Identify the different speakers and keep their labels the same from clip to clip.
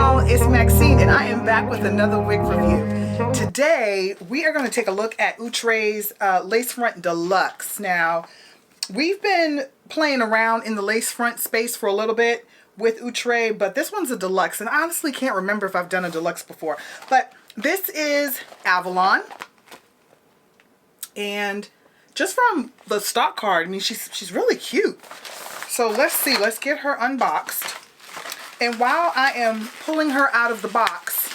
Speaker 1: y'all, it's Maxine and I am back with another wig review. Today we are going to take a look at Outre's Lace Front Deluxe. Now we've been playing around in the lace front space for a little bit with Outre, but this one's a deluxe and I honestly can't remember if I've done a deluxe before. But this is Avalon, and just from the stock card, I mean she's really cute. So let's see, let's get her unboxed. And while I am pulling her out of the box,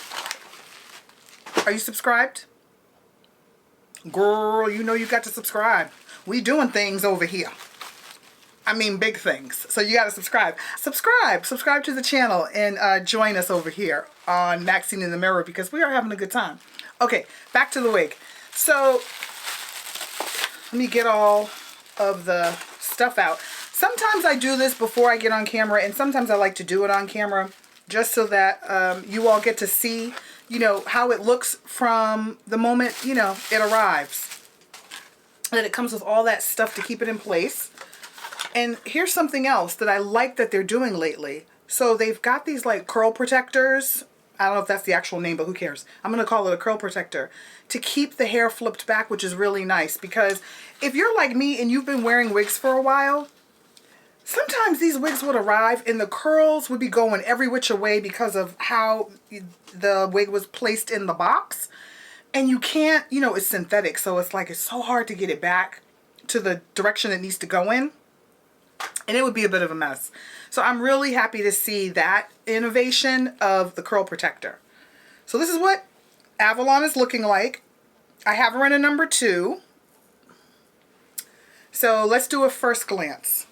Speaker 1: are you subscribed? Girl, you know you got to subscribe. We doing things over here. I mean big things. So you got to subscribe. Subscribe to the channel and join us over here on Maxine in the Mirror because we are having a good time. Okay, back to the wig. So let me get all of the stuff out. Sometimes I do this before I get on camera, and sometimes I like to do it on camera just so that you all get to see, you know, how it looks from the moment, you know, it arrives. And it comes with all that stuff to keep it in place. And here's something else that I like that they're doing lately. So they've got these like curl protectors. I don't know if that's the actual name, but who cares? I'm going to call it a curl protector to keep the hair flipped back, which is really nice because if you're like me and you've been wearing wigs for a while, sometimes these wigs would arrive and the curls would be going every which way because of how the wig was placed in the box. And you can't, you know, it's synthetic. So it's like, it's so hard to get it back to the direction it needs to go in. And it would be a bit of a mess. So I'm really happy to see that innovation of the curl protector. So this is what Avalon is looking like. I have her in a number 2. So let's do a first glance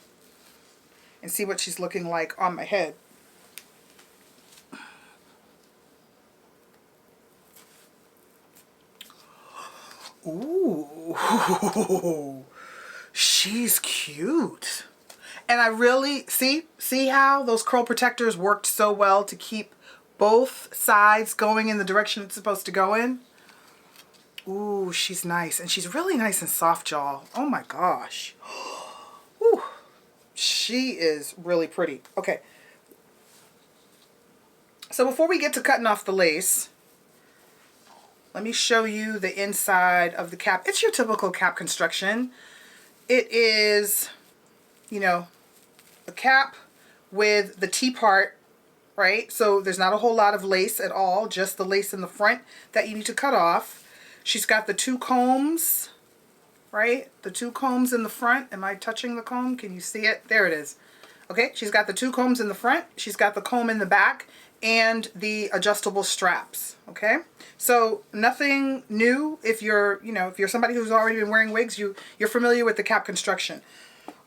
Speaker 1: and see what she's looking like on my head. Ooh, she's cute. And I really, see how those curl protectors worked so well to keep both sides going in the direction it's supposed to go in? Ooh, she's nice. And she's really nice and soft, y'all. Oh my gosh. Ooh. She is really pretty. Okay. So before we get to cutting off the lace, let me show you the inside of the cap. It's your typical cap construction. It is, you know, a cap with the T part, right? So there's not a whole lot of lace at all, just the lace in the front that you need to cut off. She's got the 2 combs. Right? The 2 combs in the front. Am I touching the comb? Can you see it? There it is. Okay, she's got the 2 combs in the front. She's got the comb in the back and the adjustable straps. Okay? So nothing new if you're, you know, if you're somebody who's already been wearing wigs, you're familiar with the cap construction.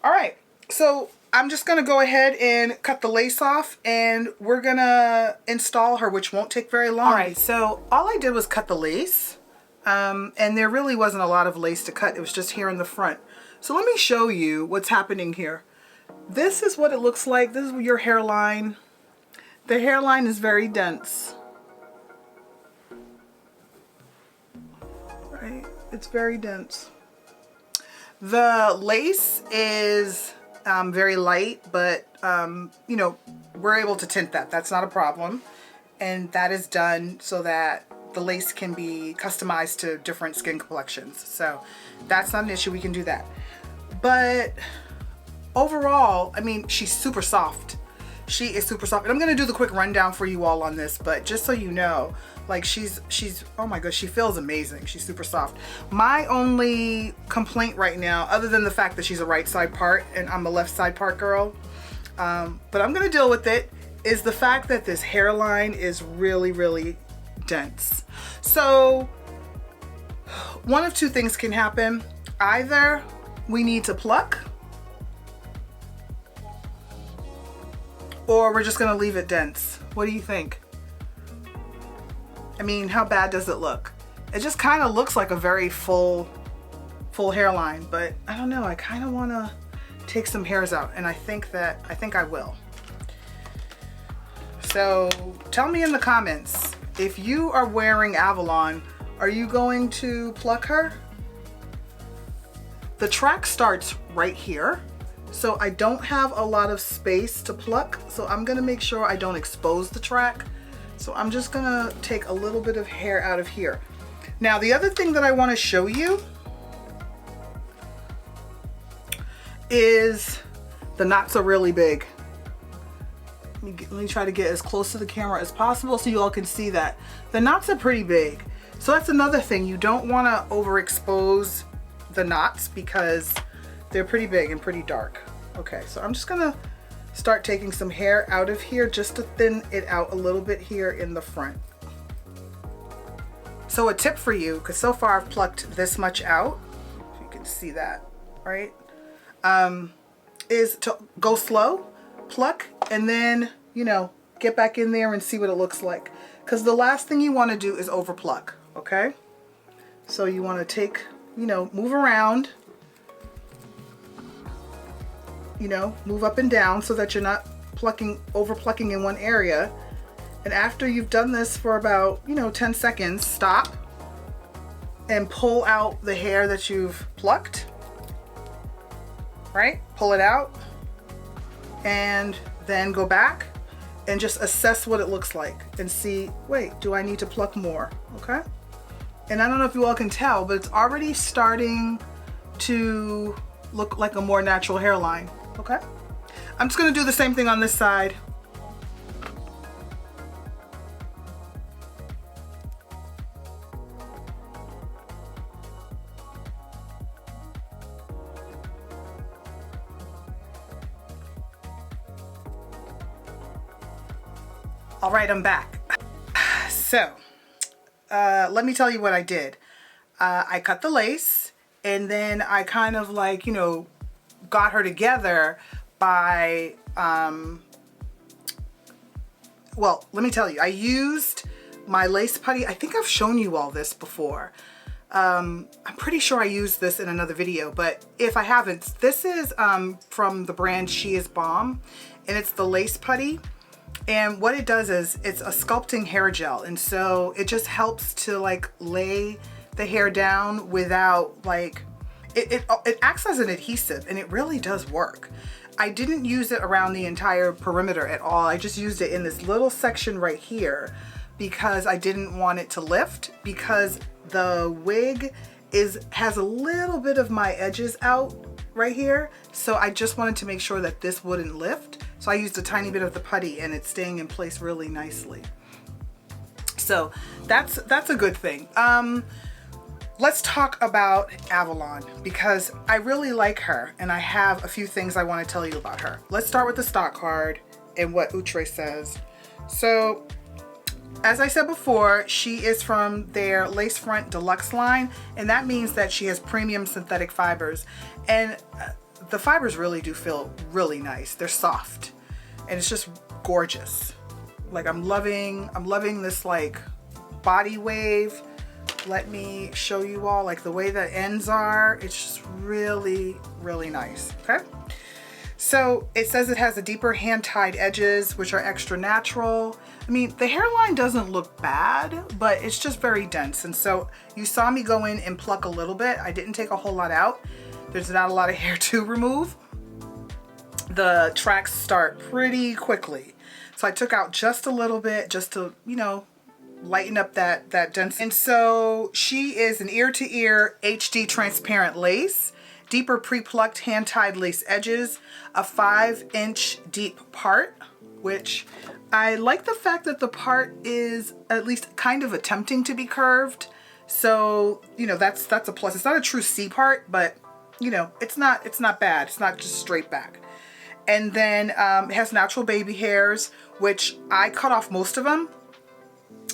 Speaker 1: All right. So I'm just going to go ahead and cut the lace off and we're going to install her, which won't take very long. All right. So all I did was cut the lace. And there really wasn't a lot of lace to cut. It was just here in the front. So let me show you what's happening here. This is what it looks like. This is your hairline. The hairline is very dense. Right? It's very dense. The lace is very light, but you know, we're able to tint that. That's not a problem. And that is done so that the lace can be customized to different skin complexions. So that's not an issue. We can do that. But overall, I mean, she's super soft. She is super soft. And I'm going to do the quick rundown for you all on this, but just so you know, like she's, oh my gosh, she feels amazing. She's super soft. My only complaint right now, other than the fact that she's a right side part and I'm a left side part girl, but I'm going to deal with it, is the fact that this hairline is really, really dense. So one of 2 things can happen. Either we need to pluck, or we're just going to leave it dense. What do you think? I mean, how bad does it look? It just kind of looks like a very full hairline, but I don't know. I kind of want to take some hairs out, and I think I will. So tell me in the comments, if you are wearing Avalon, are you going to pluck her? The track starts right here, so I don't have a lot of space to pluck, so I'm gonna make sure I don't expose the track So I'm just gonna take a little bit of hair out of here. Now the other thing that I want to show you is the knots are really big. Let me try to get as close to the camera as possible so you all can see that. The knots are pretty big. So that's another thing. You don't want to overexpose the knots because they're pretty big and pretty dark. Okay, so I'm just gonna start taking some hair out of here just to thin it out a little bit here in the front. So a tip for you, because so far I've plucked this much out, if you can see that, right? Is to go slow, pluck, and then, you know, get back in there and see what it looks like. Because the last thing you want to do is over pluck, okay? So you want to take, you know, move around, you know, move up and down so that you're not plucking, over plucking in one area. And after you've done this for about, you know, 10 seconds, stop and pull out the hair that you've plucked, right? Pull it out and then go back and just assess what it looks like and see, wait, do I need to pluck more? Okay. And I don't know if you all can tell, but it's already starting to look like a more natural hairline. Okay. I'm just going to do the same thing on this side. All right, I'm back. So, let me tell you what I did. I cut the lace and then I kind of like, you know, got her together by, well, let me tell you, I used my lace putty. I think I've shown you all this before. I'm pretty sure I used this in another video, but if I haven't, this is from the brand She Is Bomb, and it's the lace putty. And what it does is it's a sculpting hair gel, and so it just helps to like lay the hair down without like, it acts as an adhesive, and it really does work. I didn't use it around the entire perimeter at all. I just used it in this little section right here because I didn't want it to lift, because the wig has a little bit of my edges out right here. So I just wanted to make sure that this wouldn't lift. So I used a tiny bit of the putty and it's staying in place really nicely. So that's a good thing. Let's talk about Avalon because I really like her and I have a few things I want to tell you about her. Let's start with the stock card and what Outre says. So as I said before, she is from their Lace Front Deluxe line, and that means that she has premium synthetic fibers, and the fibers really do feel really nice. They're soft and it's just gorgeous. Like I'm loving this like body wave. Let me show you all like the way the ends are. It's just really, really nice. Okay. So it says it has a deeper hand-tied edges, which are extra natural. I mean, the hairline doesn't look bad, but it's just very dense. And so you saw me go in and pluck a little bit. I didn't take a whole lot out. There's not a lot of hair to remove. The tracks start pretty quickly. So I took out just a little bit just to, you know, lighten up that density. And so she is an ear-to-ear HD transparent lace, deeper pre-plucked hand-tied lace edges, a 5-inch deep part, which I like the fact that the part is at least kind of attempting to be curved. So, you know, that's a plus. It's not a true C part, but you know, it's not bad. It's not just straight back. And then it has natural baby hairs, which I cut off most of them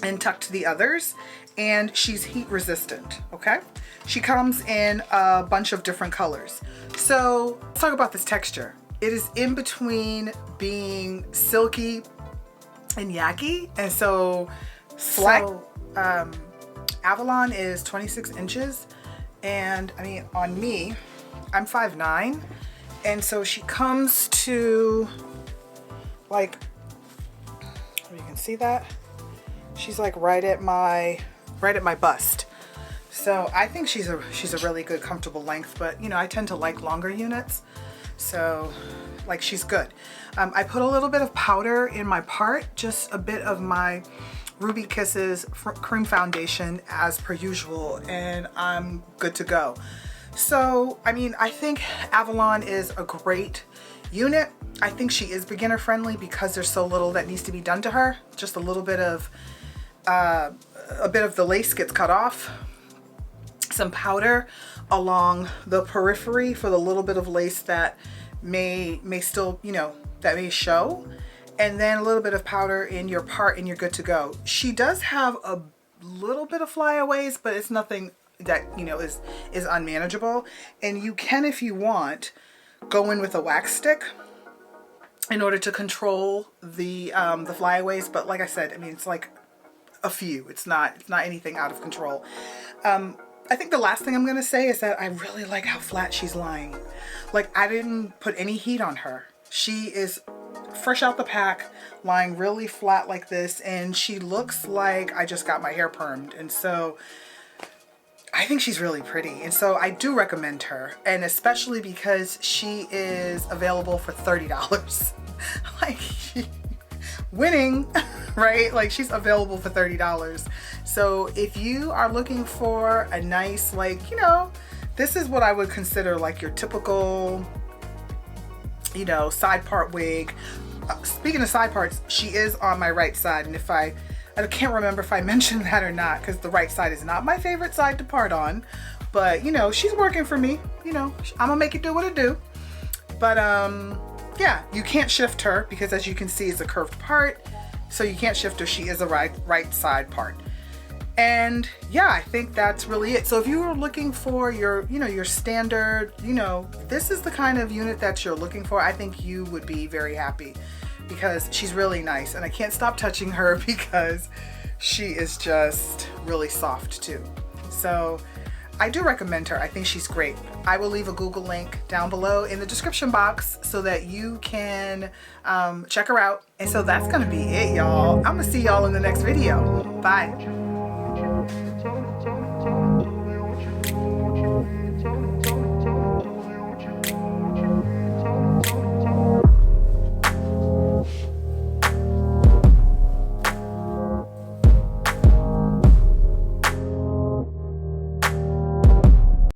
Speaker 1: and tucked the others. And she's heat resistant, okay? She comes in a bunch of different colors. So let's talk about this texture. It is in between being silky and yucky. And so Avalon is 26 inches. And I mean, on me, I'm 5'9", and so she comes to like, you can see that she's like right at my bust. So I think she's a really good comfortable length, but you know, I tend to like longer units. So Like, she's good. I put a little bit of powder in my part, just a bit of my Ruby Kisses cream foundation as per usual, and I'm good to go. So, I mean, I think Avalon is a great unit. I think she is beginner friendly because there's so little that needs to be done to her. Just a little bit of, the lace gets cut off. Some powder along the periphery for the little bit of lace that may still, you know, that may show. And then a little bit of powder in your part and you're good to go. She does have a little bit of flyaways, but it's nothing that, you know, is unmanageable. And you can, if you want, go in with a wax stick in order to control the flyaways. But like I said, I mean, it's like a few. It's not anything out of control. I think the last thing I'm gonna say is that I really like how flat she's lying. Like, I didn't put any heat on her. She is fresh out the pack, lying really flat like this, and she looks like I just got my hair permed. And so I think she's really pretty, and so I do recommend her, and especially because she is available for $30. Like, winning, right? Like, she's available for $30. So if you are looking for a nice, like, you know, this is what I would consider like your typical, you know, side part wig. Speaking of side parts, she is on my right side, and if I can't remember if I mentioned that or not, because the right side is not my favorite side to part on, but you know, she's working for me. You know, I'm gonna make it do what it do. But yeah, you can't shift her because, as you can see, it's a curved part, so you can't shift her. She is a right side part. And yeah, I think that's really it. So if you were looking for your, you know, your standard, you know, this is the kind of unit that you're looking for, I think you would be very happy because she's really nice. And I can't stop touching her because she is just really soft too. So I do recommend her. I think she's great. I will leave a Google link down below in the description box so that you can check her out. And so that's gonna be it, y'all. I'm gonna see y'all in the next video. Bye.